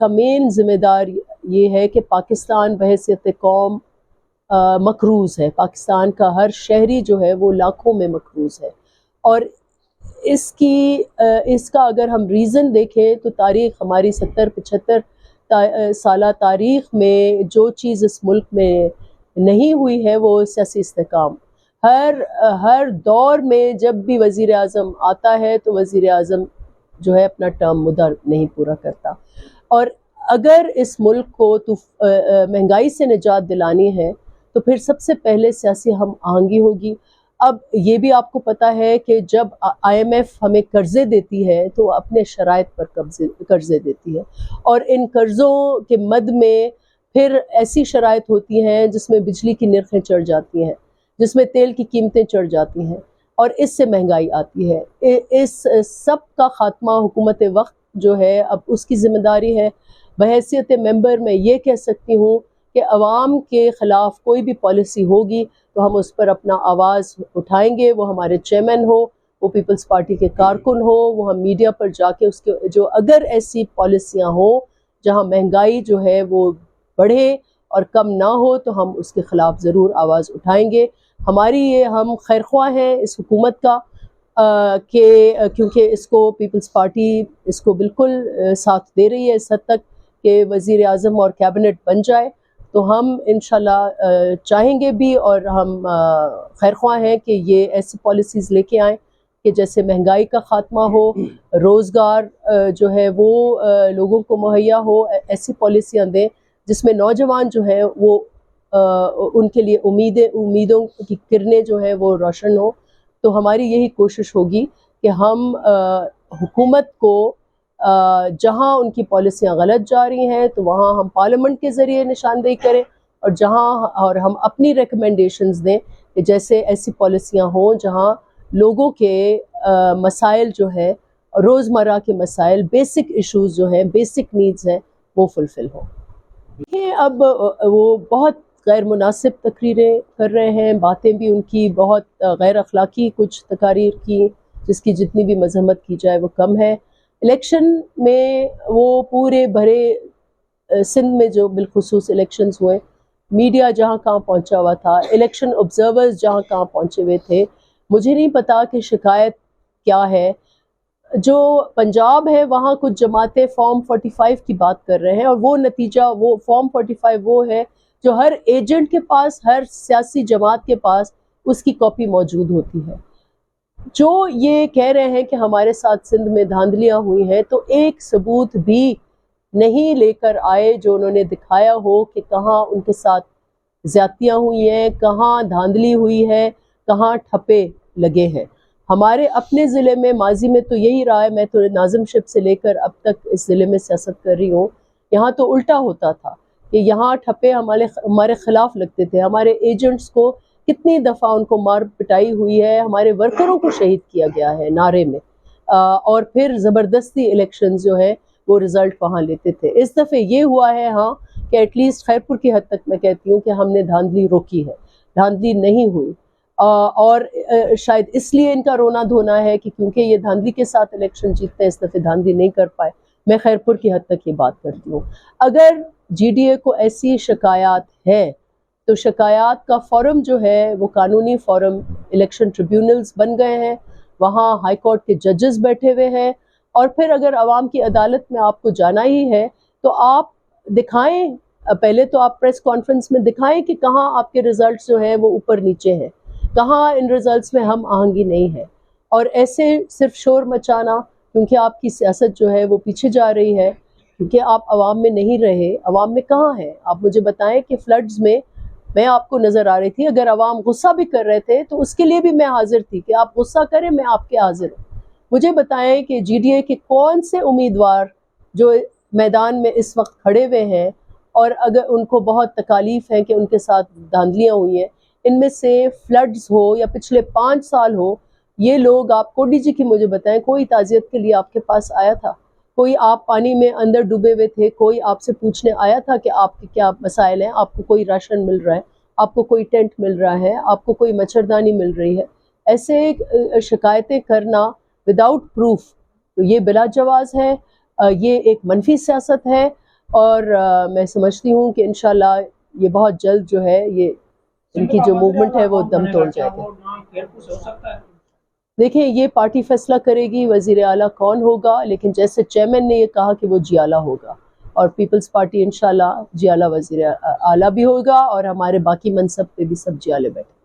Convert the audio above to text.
کا مین ذمہ دار یہ ہے کہ پاکستان بحیثیت قوم مقروض ہے. پاکستان کا ہر شہری جو ہے وہ لاکھوں میں مقروض ہے. اور اس کا اگر ہم ریزن دیکھیں تو تاریخ ہماری 70-75 سالہ تاریخ میں جو چیز اس ملک میں نہیں ہوئی ہے وہ سیاسی استحکام. ہر دور میں جب بھی وزیر اعظم آتا ہے تو وزیر اعظم جو ہے اپنا ٹرم مدت نہیں پورا کرتا. اور اگر اس ملک کو مہنگائی سے نجات دلانی ہے تو پھر سب سے پہلے سیاسی ہم آہنگی ہوگی. اب یہ بھی آپ کو پتہ ہے کہ جب آئی ایم ایف ہمیں قرضے دیتی ہے تو وہ اپنے شرائط پر قرضے دیتی ہے، اور ان قرضوں کے مد میں پھر ایسی شرائط ہوتی ہیں جس میں بجلی کی نرخیں چڑھ جاتی ہیں، جس میں تیل کی قیمتیں چڑھ جاتی ہیں، اور اس سے مہنگائی آتی ہے. اس سب کا خاتمہ حکومت وقت جو ہے اب اس کی ذمہ داری ہے. بحیثیت ممبر میں یہ کہہ سکتی ہوں کہ عوام کے خلاف کوئی بھی پالیسی ہوگی تو ہم اس پر اپنا آواز اٹھائیں گے. وہ ہمارے چیئرمین ہو، وہ پیپلز پارٹی کے کارکن ہو، وہ ہم میڈیا پر جا کے اس کے جو اگر ایسی پالیسیاں ہوں جہاں مہنگائی جو ہے وہ بڑھے اور کم نہ ہو تو ہم اس کے خلاف ضرور آواز اٹھائیں گے. ہم خیرخواہ ہیں اس حکومت کا کہ کیونکہ اس کو پیپلز پارٹی اس کو بالکل ساتھ دے رہی ہے اس حد تک کہ وزیر اعظم اور کیبنٹ بن جائے. تو ہم انشاءاللہ چاہیں گے بھی اور ہم خیرخواہ ہیں کہ یہ ایسی پالیسیز لے کے آئیں کہ جیسے مہنگائی کا خاتمہ ہو، روزگار جو ہے وہ لوگوں کو مہیا ہو. ایسی پالیسیاں دیں جس میں نوجوان جو ہیں وہ ان کے لیے امیدوں کی کرنیں جو ہیں وہ روشن ہو. تو ہماری یہی کوشش ہوگی کہ ہم حکومت کو جہاں ان کی پالیسیاں غلط جا رہی ہیں تو وہاں ہم پارلیمنٹ کے ذریعے نشاندہی کریں، اور ہم اپنی ریکمنڈیشنز دیں کہ جیسے ایسی پالیسیاں ہوں جہاں لوگوں کے مسائل جو ہیں، روزمرہ کے مسائل، بیسک ایشوز جو ہیں، بیسک نیڈز ہیں، وہ فلفل ہوں. اب وہ بہت غیر مناسب تقریریں کر رہے ہیں، باتیں بھی ان کی بہت غیر اخلاقی کچھ تقاریر کی، جس کی جتنی بھی مذمت کی جائے وہ کم ہے. الیکشن میں وہ پورے بھرے سندھ میں جو بالخصوص الیکشنز ہوئے، میڈیا جہاں کہاں پہنچا ہوا تھا، الیکشن آبزرورز جہاں کہاں پہنچے ہوئے تھے. مجھے نہیں پتا کہ شکایت کیا ہے. جو پنجاب ہے وہاں کچھ جماعتیں فارم 45 کی بات کر رہے ہیں، اور وہ نتیجہ وہ فارم 45 وہ ہے جو ہر ایجنٹ کے پاس، ہر سیاسی جماعت کے پاس اس کی کاپی موجود ہوتی ہے. جو یہ کہہ رہے ہیں کہ ہمارے ساتھ سندھ میں دھاندلیاں ہوئی ہیں، تو ایک ثبوت بھی نہیں لے کر آئے جو انہوں نے دکھایا ہو کہ کہاں ان کے ساتھ زیادتیاں ہوئی ہیں، کہاں دھاندلی ہوئی ہے، کہاں ٹھپے لگے ہیں. ہمارے اپنے ضلع میں ماضی میں تو یہی رہا ہے، میں تو ناظم شپ سے لے کر اب تک اس ضلع میں سیاست کر رہی ہوں. یہاں تو الٹا ہوتا تھا کہ یہاں ٹھپے ہمارے خلاف لگتے تھے. ہمارے ایجنٹس کو کتنی دفعہ ان کو مار پٹائی ہوئی ہے، ہمارے ورکروں کو شہید کیا گیا ہے نعرے میں، اور پھر زبردستی الیکشنز جو ہے وہ رزلٹ وہاں لیتے تھے. اس دفعہ یہ ہوا ہے ہاں کہ ایٹ لیسٹ خیرپور کی حد تک میں کہتی ہوں کہ ہم نے دھاندلی روکی ہے، دھاندلی نہیں ہوئی. اور شاید اس لیے ان کا رونا دھونا ہے کہ کیونکہ یہ دھاندلی کے ساتھ الیکشن جیتتے ہیں، اس دفعہ دھاندلی نہیں کر پائے. میں خیرپور کی حد تک یہ بات کرتی ہوں. اگر جی ڈی اے کو ایسی شکایات ہے تو شکایات کا فورم جو ہے وہ قانونی فورم الیکشن ٹریبیونلز بن گئے ہیں، وہاں ہائی کورٹ کے ججز بیٹھے ہوئے ہیں. اور پھر اگر عوام کی عدالت میں آپ کو جانا ہی ہے تو آپ دکھائیں، پہلے تو آپ پریس کانفرنس میں دکھائیں کہ کہاں آپ کے ریزلٹس جو ہیں وہ اوپر نیچے ہیں، کہاں ان ریزلٹس میں ہم آہنگی نہیں ہے. اور ایسے صرف شور مچانا کیونکہ آپ کی سیاست جو ہے وہ پیچھے جا رہی ہے، کیونکہ آپ عوام میں نہیں رہے. عوام میں کہاں ہیں؟ آپ مجھے بتائیں کہ فلڈز میں آپ کو نظر آ رہی تھی. اگر عوام غصہ بھی کر رہے تھے تو اس کے لیے بھی میں حاضر تھی کہ آپ غصہ کریں، میں آپ کے حاضر ہوں. مجھے بتائیں کہ جی ڈی اے کے کون سے امیدوار جو میدان میں اس وقت کھڑے ہوئے ہیں اور اگر ان کو بہت تکالیف ہے کہ ان کے ساتھ دھاندلیاں ہوئی ہیں، ان میں سے فلڈز ہو یا پچھلے 5 سال ہو، یہ لوگ آپ کوڈی جی کی مجھے بتائیں کوئی تعزیت کے لیے آپ کے پاس آیا تھا؟ کوئی آپ پانی میں اندر ڈوبے ہوئے تھے، کوئی آپ سے پوچھنے آیا تھا کہ آپ کے کیا مسائل ہیں، آپ کو کوئی راشن مل رہا ہے، آپ کو کوئی ٹینٹ مل رہا ہے، آپ کو کوئی مچھردانی مل رہی ہے؟ ایسے شکایتیں کرنا وداؤٹ پروف تو یہ بلا جواز ہے. یہ ایک منفی سیاست ہے، اور میں سمجھتی ہوں کہ انشاءاللہ یہ بہت جلد جو ہے یہ ان کی جو موومنٹ ہے وہ دم توڑ جائے گا۔ دیکھیں یہ پارٹی فیصلہ کرے گی وزیر اعلیٰ کون ہوگا، لیکن جیسے چیئرمین نے یہ کہا کہ وہ جیالہ ہوگا، اور پیپلز پارٹی انشاءاللہ جیالہ وزیر اعلیٰ بھی ہوگا، اور ہمارے باقی منصب پہ بھی سب جیالے بیٹھے۔